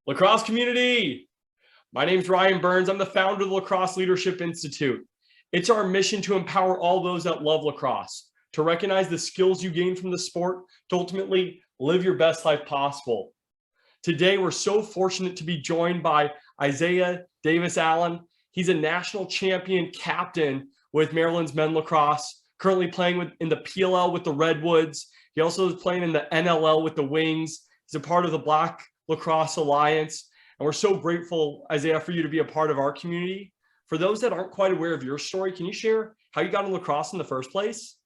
Lacrosse community, my name's Ryan Berns. I'm the founder of the Lacrosse Leadership Institute. It's our mission to empower all those that love lacrosse, to recognize the skills you gain from the sport, to ultimately live your best life possible. Today, we're so fortunate to be joined by Isaiah Davis Allen. He's a national champion captain with Maryland's men lacrosse, currently playing in the PLL with the Redwoods. He also is playing in the NLL with the Wings. He's a part of the Black Lacrosse Alliance. And we're so grateful, Isaiah, for you to be a part of our community. For those that aren't quite aware of your story, can you share how you got into lacrosse in the first place?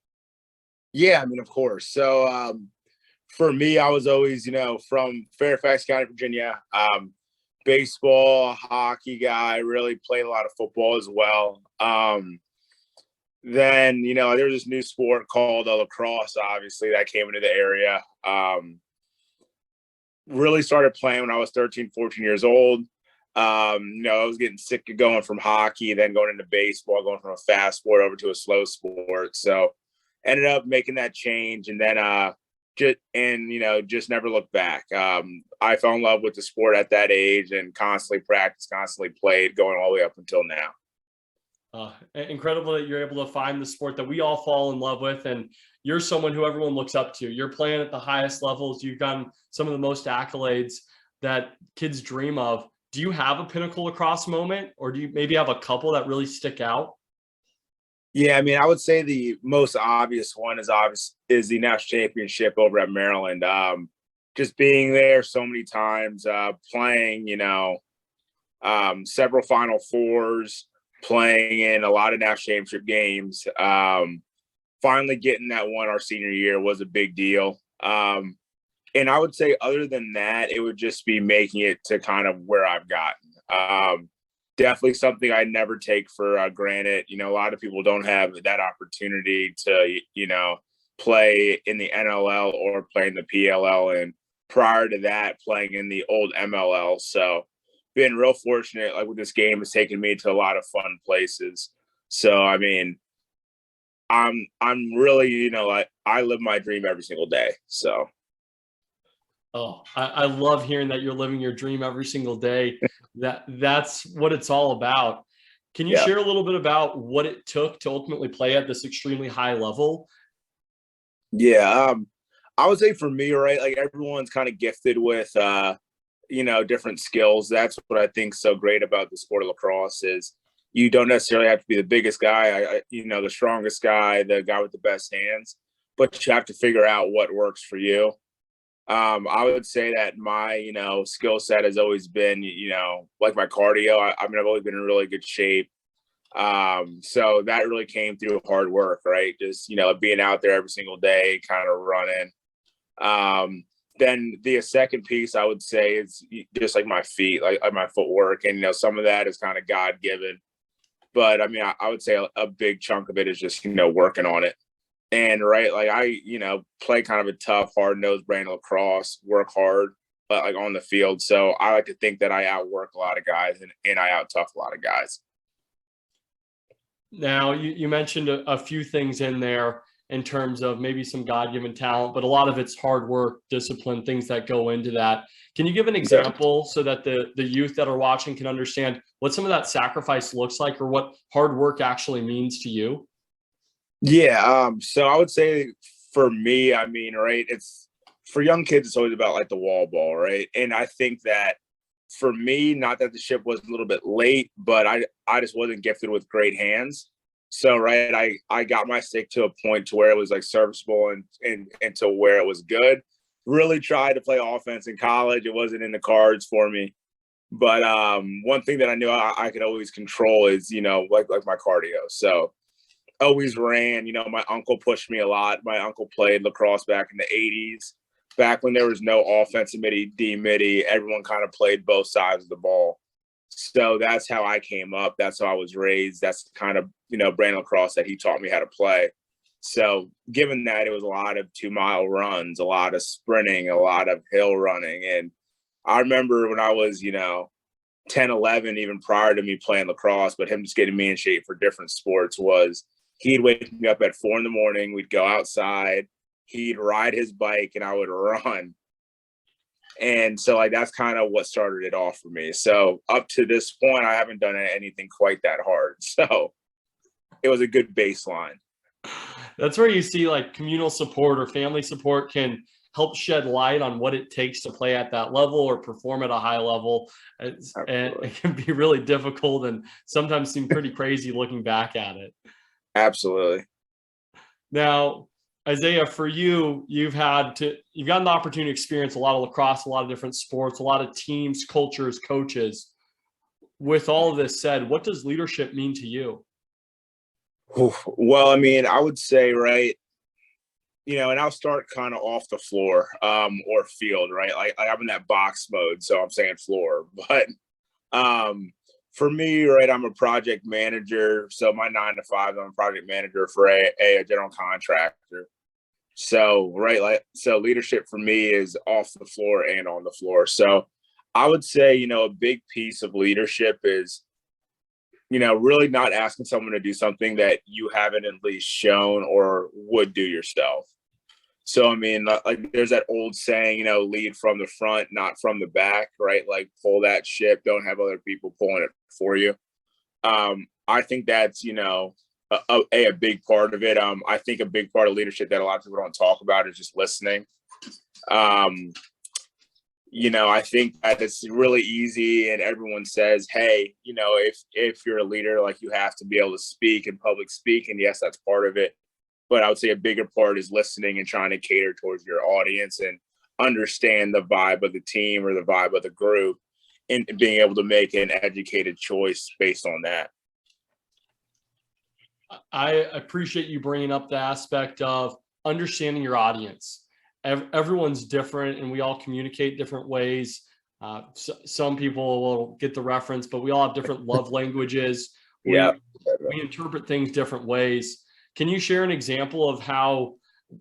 Yeah, of course. So for me, I was always, from Fairfax County, Virginia, baseball, hockey guy, really played a lot of football as well. Then, there was this new sport called lacrosse, obviously, that came into the area. Really started playing when I was 13, 14 years old. I was getting sick of going from hockey, then going into baseball, going from a fast sport over to a slow sport. So ended up making that change, and then just never looked back. I fell in love with the sport at that age and constantly practiced, constantly played, going all the way up until now. Incredible that you're able to find the sport that we all fall in love with, and you're someone who everyone looks up to. You're playing at the highest levels. You've gotten some of the most accolades that kids dream of. Do you have a Pinnacle lacrosse moment, or do you maybe have a couple that really stick out? Yeah, I would say the most obvious one is the national championship over at Maryland. Just being there so many times, playing, several Final Fours, playing in a lot of national championship games. Finally getting that one our senior year was a big deal. And I would say other than that, it would just be making it to kind of where I've gotten. Definitely something I never take for granted. A lot of people don't have that opportunity to, play in the NLL or play in the PLL. And prior to that, playing in the old MLL. So been real fortunate, like with this game, has taken me to a lot of fun places. So, I'm really, I live my dream every single day. So. Oh, I love hearing that you're living your dream every single day. That's what it's all about. Can you share a little bit about what it took to ultimately play at this extremely high level? Yeah, I would say for me, right, like everyone's kind of gifted with, different skills. That's what I think is so great about the sport of lacrosse is you don't necessarily have to be the biggest guy, the strongest guy, the guy with the best hands, but you have to figure out what works for you. I would say that my, skill set has always been, like my cardio. I've always been in really good shape. So that really came through hard work, right? Just, being out there every single day, kind of running. Then the second piece I would say is just like my feet, like my footwork. And, some of that is kind of God given. But I would say a big chunk of it is just, working on it. And right, like I, play kind of a tough, hard-nosed brand of lacrosse, work hard, but like on the field. So I like to think that I outwork a lot of guys and I out-tough a lot of guys. Now, you mentioned a few things in there in terms of maybe some God-given talent, but a lot of it's hard work, discipline, things that go into that. Can you give an example so that the youth that are watching can understand what some of that sacrifice looks like or what hard work actually means to you? Yeah. So I would say for me, right, it's for young kids, it's always about like the wall ball, right? And I think that for me, not that the ship was a little bit late, but I just wasn't gifted with great hands. So, right, I got my stick to a point to where it was like serviceable and to where it was good. Really tried to play offense in college. It wasn't in the cards for me. But one thing that I knew I could always control is, like my cardio. So always ran, my uncle pushed me a lot. My uncle played lacrosse back in the 80s, back when there was no offensive midi, D midi. Everyone kind of played both sides of the ball. So that's how I came up. That's how I was raised. That's kind of, brand lacrosse that he taught me how to play. So given that, it was a lot of 2-mile runs, a lot of sprinting, a lot of hill running. And I remember when I was, 10, 11, even prior to me playing lacrosse, but him just getting me in shape for different sports was he'd wake me up at 4 a.m. We'd go outside. He'd ride his bike and I would run And so like that's kind of what started it off for me. So up to this point, I haven't done anything quite that hard. So it was a good baseline. That's where you see like communal support or family support can help shed light on what it takes to play at that level or perform at a high level. And it can be really difficult and sometimes seem pretty crazy looking back at it. Absolutely. Now, Isaiah, for you, you've gotten the opportunity to experience a lot of lacrosse, a lot of different sports, a lot of teams, cultures, coaches. With all of this said, what does leadership mean to you? Well, I mean, I would say, right, and I'll start kind of off the floor or field, right? Like I'm in that box mode, so I'm saying floor. But for me, right, I'm a project manager. So my 9 to 5, I'm a project manager for a general contractor. So, right, so leadership for me is off the floor and on the floor. So I would say, a big piece of leadership is, really not asking someone to do something that you haven't at least shown or would do yourself. So, I mean, like there's that old saying, lead from the front, not from the back, right? Like pull that ship, don't have other people pulling it for you. I think that's, a big part of it. I think a big part of leadership that a lot of people don't talk about is just listening. I think that it's really easy and everyone says, hey, if you're a leader, like you have to be able to speak and public speak. And yes, that's part of it. But I would say a bigger part is listening and trying to cater towards your audience and understand the vibe of the team or the vibe of the group and being able to make an educated choice based on that. I appreciate you bringing up the aspect of understanding your audience. Everyone's different and we all communicate different ways. Some people will get the reference, but we all have different love languages. Yeah. We interpret things different ways. Can you share an example of how,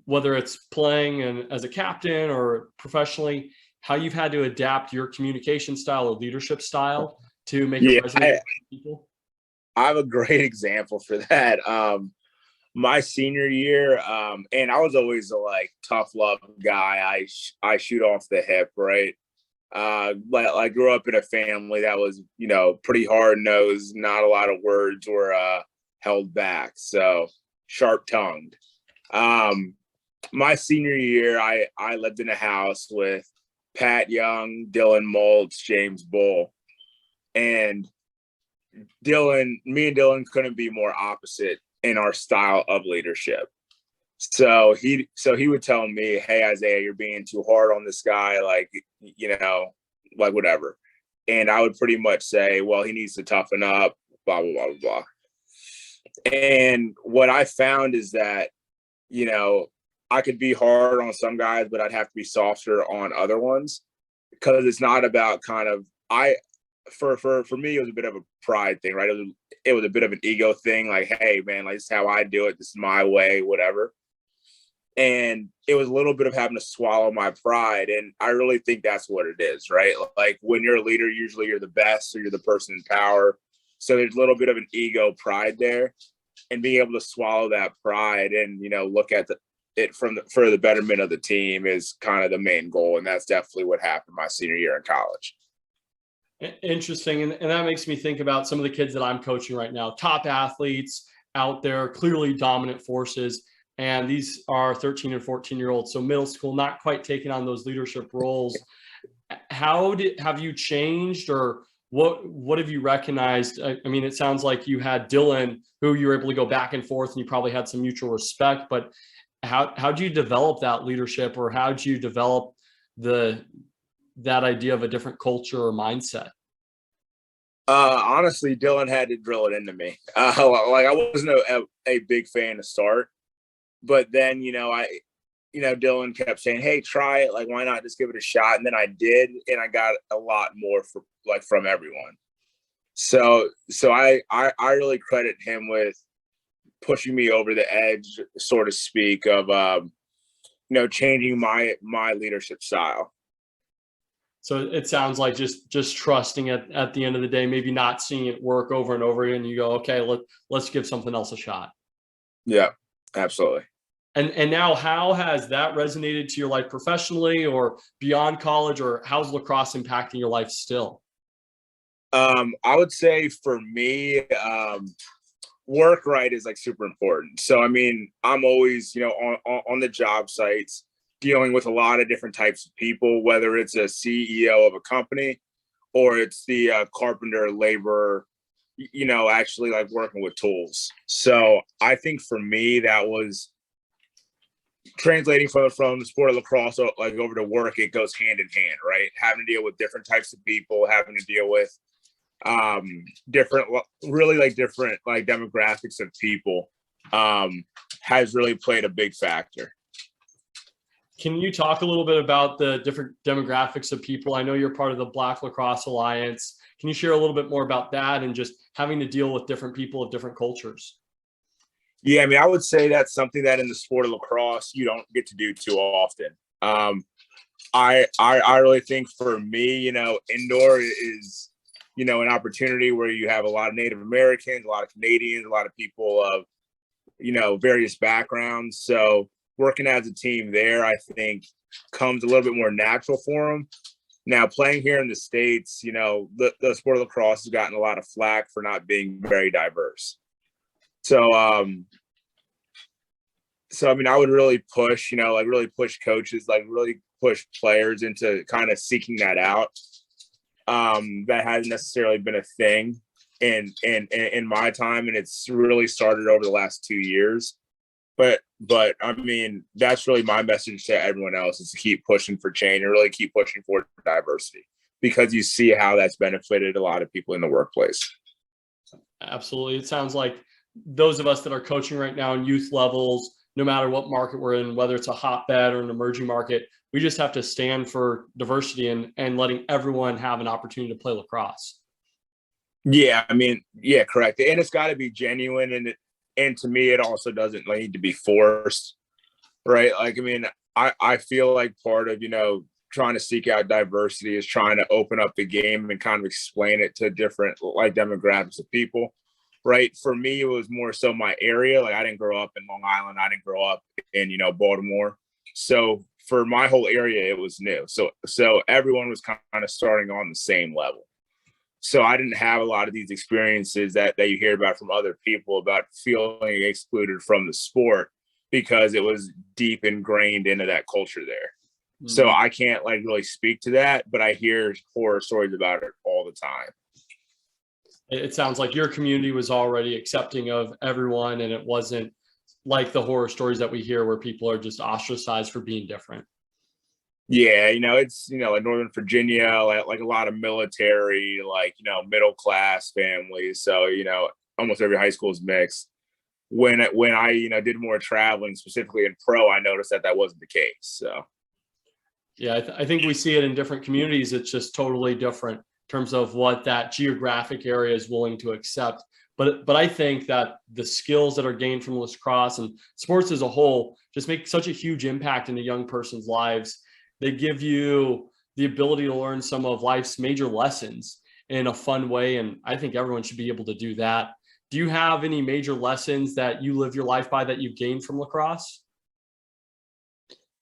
whether it's playing and as a captain or professionally, how you've had to adapt your communication style or leadership style to make it resonate with people? I have a great example for that. My senior year, and I was always a tough love guy. I shoot off the hip, right? But I grew up in a family that was, pretty hard nosed. Not a lot of words were held back, so sharp tongued. My senior year, I lived in a house with Pat Young, Dylan Maltz, James Bull, and me and Dylan couldn't be more opposite in our style of leadership. So he would tell me, hey, Isaiah, you're being too hard on this guy. Like whatever. And I would pretty much say, well, he needs to toughen up, blah, blah, blah, blah. And what I found is that, I could be hard on some guys, but I'd have to be softer on other ones because it's not about for me, it was a bit of a pride thing, right? It was a bit of an ego thing. Like, hey, man, like, this is how I do it. This is my way, whatever. And it was a little bit of having to swallow my pride. And I really think that's what it is, right? Like when you're a leader, usually you're the best or you're the person in power. So there's a little bit of an ego pride there, and being able to swallow that pride and, look at it for the betterment of the team is kind of the main goal. And that's definitely what happened my senior year in college. Interesting. And that makes me think about some of the kids that I'm coaching right now, top athletes out there, clearly dominant forces. And these are 13 and 14-year-olds. So middle school, not quite taking on those leadership roles. Have you changed, or what have you recognized? I mean, it sounds like you had Dylan, who you were able to go back and forth and you probably had some mutual respect, but how do you develop that leadership, or how do you develop that idea of a different culture or mindset? Honestly, Dylan had to drill it into me. I wasn't a big fan to start, but then, Dylan kept saying, hey, try it. Like, why not just give it a shot? And then I did, and I got a lot more from everyone. So I really credit him with pushing me over the edge, so to speak, of, changing my leadership style. So it sounds like just trusting it at the end of the day, maybe not seeing it work over and over again. You go, okay, let's give something else a shot. Yeah, absolutely. And now, how has that resonated to your life professionally or beyond college, or how's lacrosse impacting your life still? I would say for me, work right is like super important. So I mean, I'm always, on the job sites dealing with a lot of different types of people, whether it's a CEO of a company or it's the carpenter, laborer, actually like working with tools. So I think for me, that was translating from the sport of lacrosse, like over to work, it goes hand in hand, right? Having to deal with different types of people, having to deal with different demographics of people has really played a big factor. Can you talk a little bit about the different demographics of people? I know you're part of the Black Lacrosse Alliance. Can you share a little bit more about that and just having to deal with different people of different cultures? Yeah, I mean, I would say that's something that in the sport of lacrosse you don't get to do too often. I really think for me, indoor is an opportunity where you have a lot of Native Americans, a lot of Canadians, a lot of people of various backgrounds. So working as a team there, I think, comes a little bit more natural for them. Now, playing here in the States, the sport of lacrosse has gotten a lot of flack for not being very diverse. So, I mean, I would really push, really push coaches, really push players into kind of seeking that out. That hasn't necessarily been a thing in my time, and it's really started over the last 2 years. But I mean, that's really my message to everyone else, is to keep pushing for change and really keep pushing for diversity, because you see how that's benefited a lot of people in the workplace. Absolutely. It sounds like those of us that are coaching right now in youth levels, no matter what market we're in, whether it's a hotbed or an emerging market, we just have to stand for diversity and letting everyone have an opportunity to play lacrosse. Yeah, I mean, yeah, correct. And it's got to be genuine, and to me, it also doesn't need to be forced, right? Like, I mean, I feel like part of, trying to seek out diversity is trying to open up the game and kind of explain it to different demographics of people, right? For me, it was more so my area. Like, I didn't grow up in Long Island. I didn't grow up in, Baltimore. So for my whole area, it was new. So everyone was kind of starting on the same level. So I didn't have a lot of these experiences that you hear about from other people about feeling excluded from the sport, because it was deep ingrained into that culture there. Mm-hmm. So I can't really speak to that, but I hear horror stories about it all the time. It sounds like your community was already accepting of everyone, and it wasn't like the horror stories that we hear where people are just ostracized for being different. Yeah, it's like Northern Virginia, like a lot of military, middle class families. So almost every high school is mixed. When I did more traveling, specifically in pro, I noticed that wasn't the case. So yeah, I think we see it in different communities. It's just totally different in terms of what that geographic area is willing to accept. But I think that the skills that are gained from lacrosse and sports as a whole just make such a huge impact in a young person's lives. They give you the ability to learn some of life's major lessons in a fun way. And I think everyone should be able to do that. Do you have any major lessons that you live your life by that you've gained from lacrosse?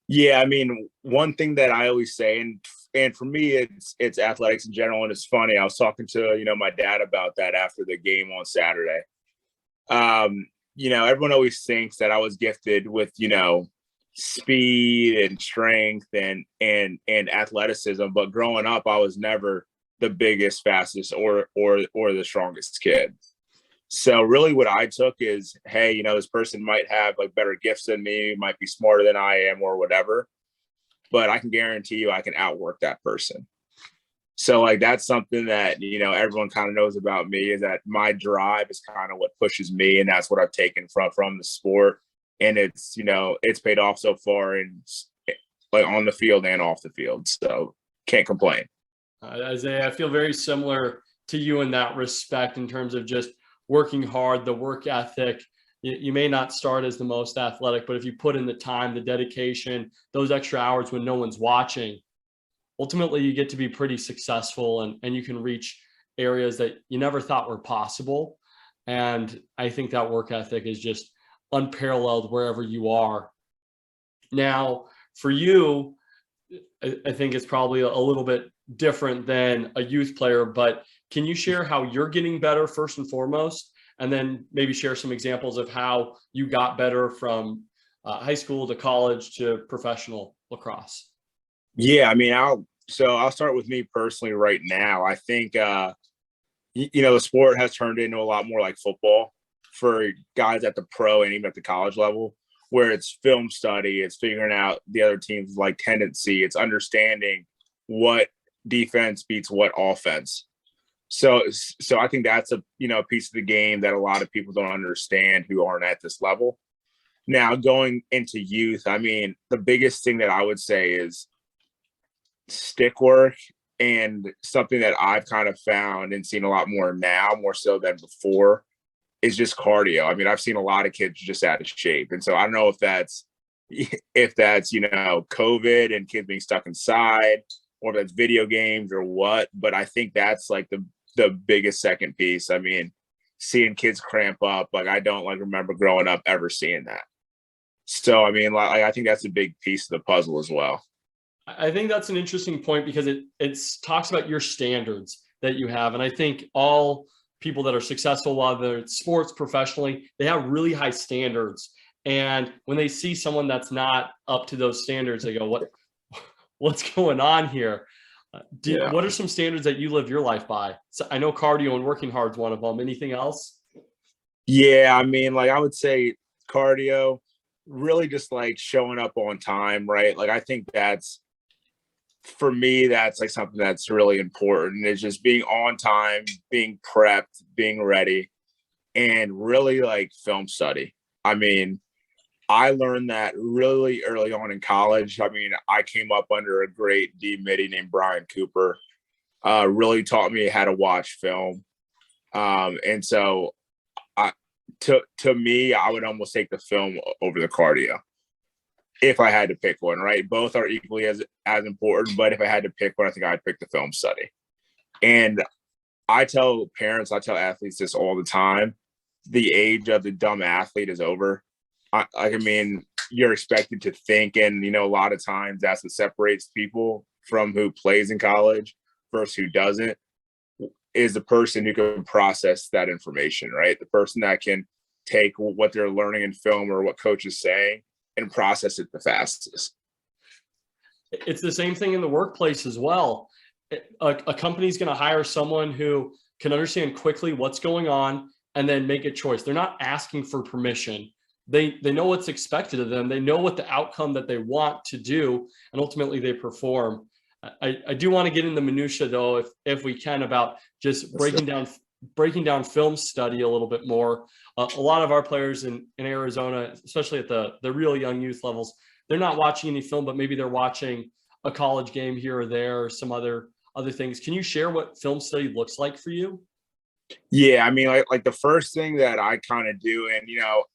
Yeah, I mean, one thing that I always say, and for me, it's athletics in general. And it's funny, I was talking to, my dad about that after the game on Saturday. Everyone always thinks that I was gifted with, speed and strength and athleticism, but growing up I was never the biggest, fastest, or the strongest kid. So really what I took is, hey, this person might have better gifts than me, might be smarter than I am or whatever, but I can guarantee you I can outwork that person. So that's something that everyone kind of knows about me, is that my drive is kind of what pushes me, and that's what I've taken from the sport. And it's paid off so far, and on the field and off the field. So can't complain. Isaiah, I feel very similar to you in that respect, in terms of just working hard, the work ethic. You may not start as the most athletic, but if you put in the time, the dedication, those extra hours when no one's watching, ultimately you get to be pretty successful, and you can reach areas that you never thought were possible. And I think that work ethic is just unparalleled wherever you are. Now, for you, I think it's probably a little bit different than a youth player, but can you share how you're getting better first and foremost? And then maybe share some examples of how you got better from high school to college to professional lacrosse. Yeah, I mean, I'll start with me personally right now. I think the sport has turned into a lot more like football for guys at the pro and even at the college level, where it's film study, it's figuring out the other team's like tendency, it's understanding what defense beats what offense. So I think that's a piece of the game that a lot of people don't understand who aren't at this level. Now, going into youth, I mean, the biggest thing that I would say is stick work, and something that I've kind of found and seen a lot more now, more so than before, is just cardio. I mean, I've seen a lot of kids just out of shape. And so I don't know if that's COVID and kids being stuck inside, or if that's video games or what, but I think that's like the biggest second piece. I mean, seeing kids cramp up, like I don't remember growing up ever seeing that. So, I mean, I think that's a big piece of the puzzle as well. I think that's an interesting point because it talks about your standards that you have. And I think all people that are successful, whether it's sports, professionally, they have really high standards. And when they see someone that's not up to those standards, they go, what's going on here? What are some standards that you live your life by? So I know cardio and working hard is one of them. Anything else? Yeah, I mean, I would say cardio, really just showing up on time, right? I think for me, that's something that's really important. Is just being on time, being prepped, being ready, and really film study. I mean, I learned that really early on in college. I mean, I came up under a great D-Midi named Brian Cooper. Really taught me how to watch film. And so to me, I would almost take the film over the cardio if I had to pick one, right? Both are equally as important, but if I had to pick one, I think I'd pick the film study. And I tell parents, I tell athletes this all the time: the age of the dumb athlete is over. I mean, you're expected to think, and a lot of times that's what separates people from who plays in college versus who doesn't, is the person who can process that information, right? The person that can take what they're learning in film or what coach is saying and process it the fastest. It's the same thing in the workplace as well. A company's going to hire someone who can understand quickly what's going on and then make a choice. They're not asking for permission. They know what's expected of them. They know what the outcome that they want to do, and ultimately they perform. I do want to get in the minutia though, if we can, about just breaking down film study a little bit more. A lot of our players in Arizona, especially at the real young youth levels, they're not watching any film, but maybe they're watching a college game here or there, or some other things. Can you share what film study looks like for you? Yeah, I mean, like the first thing that I kind of do, and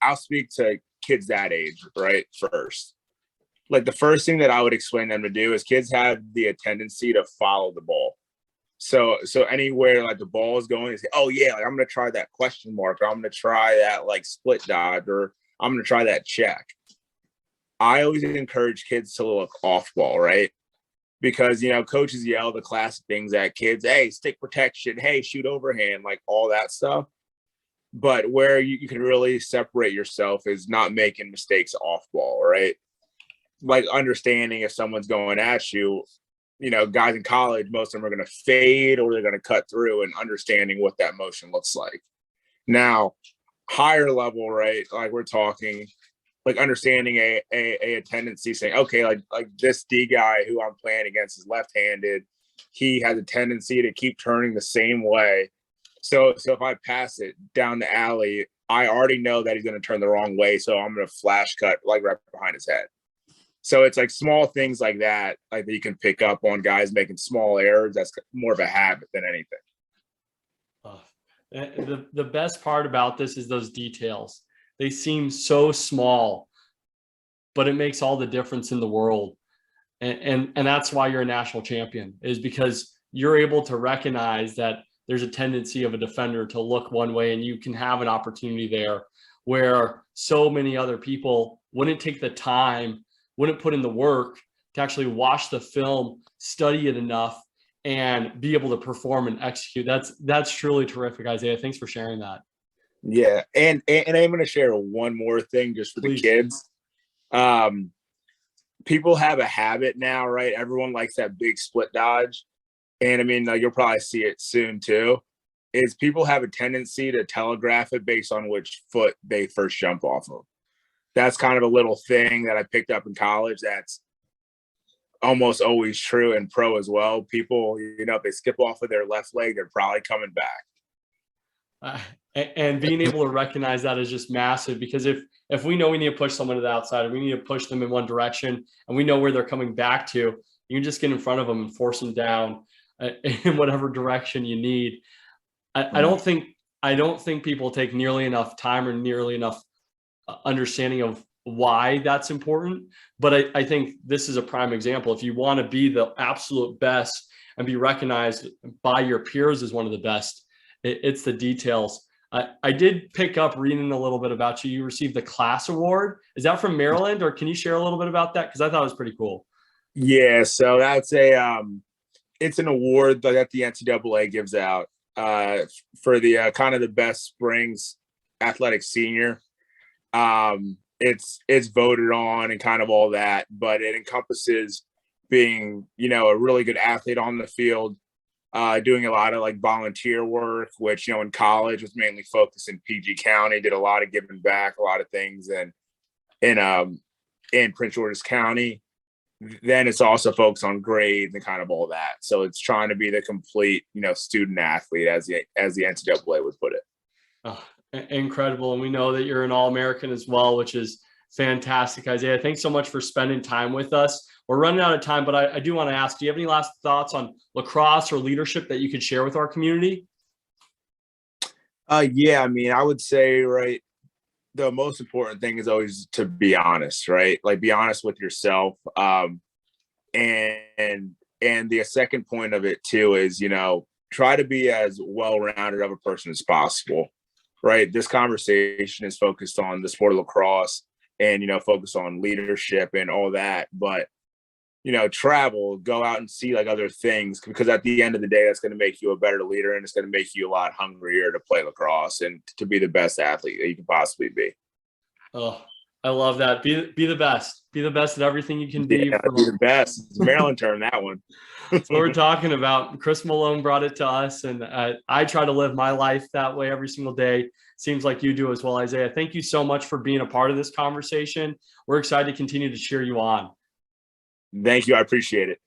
I'll speak to kids that age, right? First, the first thing that I would explain them to do is kids have the tendency to follow the ball. So anywhere the ball is going, is, oh yeah, I'm gonna try that question mark, or I'm gonna try that split dodge, or I'm gonna try that check. I always encourage kids to look off ball, right? Because coaches yell the classic things at kids: hey, stick protection, hey, shoot overhand, all that stuff. But where you can really separate yourself is not making mistakes off ball, right? Understanding if someone's going at you, guys in college, most of them are going to fade or they're going to cut through, and understanding what that motion looks like. Now, higher level, right? We're talking understanding a tendency, saying, okay, like this D guy who I'm playing against is left-handed. He has a tendency to keep turning the same way. So if I pass it down the alley, I already know that he's going to turn the wrong way. So I'm going to flash cut right behind his head. So it's small things like that, that you can pick up on guys making small errors. That's more of a habit than anything. The best part about this is those details. They seem so small, but it makes all the difference in the world. And that's why you're a national champion, is because you're able to recognize that there's a tendency of a defender to look one way, and you can have an opportunity there where so many other people wouldn't take the time wouldn't put in the work to actually watch the film, study it enough, and be able to perform and execute. That's truly terrific, Isaiah. Thanks for sharing that. Yeah. And I'm going to share one more thing just for Please. the kids. People have a habit now, right? Everyone likes that big split dodge. And I mean, you'll probably see it soon too, is people have a tendency to telegraph it based on which foot they first jump off of. That's kind of a little thing that I picked up in college that's almost always true in pro as well. People, if they skip off of their left leg, they're probably coming back. And being able to recognize that is just massive, because if we know we need to push someone to the outside, or we need to push them in one direction, and we know where they're coming back to, you can just get in front of them and force them down in whatever direction you need. I don't think people take nearly enough time or nearly enough understanding of why that's important. But I think this is a prime example. If you want to be the absolute best and be recognized by your peers as one of the best, it's the details. I did pick up reading a little bit about you. You received the class award. Is that from Maryland, or can you share a little bit about that? Because I thought it was pretty cool. Yeah, so that's it's an award that the NCAA gives out for the kind of the best springs athletic senior. It's voted on and kind of all that, but it encompasses being, a really good athlete on the field, doing a lot of like volunteer work, which, in college was mainly focused in PG County, did a lot of giving back, a lot of things in Prince George's County. Then it's also focused on grades and kind of all that. So it's trying to be the complete, student athlete as the NCAA would put it. Oh, incredible. And we know that you're an All-American as well, which is fantastic. Isaiah, thanks so much for spending time with us. We're running out of time, but I do want to ask, do you have any last thoughts on lacrosse or leadership that you could share with our community? Yeah, I mean, I would say, right, the most important thing is always to be honest, right? Like, be honest with yourself. And the second point of it too is, try to be as well-rounded of a person as possible, right? This conversation is focused on the sport of lacrosse and, focus on leadership and all that. But, travel, go out and see like other things, because at the end of the day, that's going to make you a better leader, and it's going to make you a lot hungrier to play lacrosse and to be the best athlete that you can possibly be. Oh, I love that. Be the best. Be the best at everything you can be. Yeah, be the best. It's a Maryland term, that one. That's what we're talking about. Chris Malone brought it to us, and I try to live my life that way every single day. Seems like you do as well, Isaiah. Thank you so much for being a part of this conversation. We're excited to continue to cheer you on. Thank you. I appreciate it.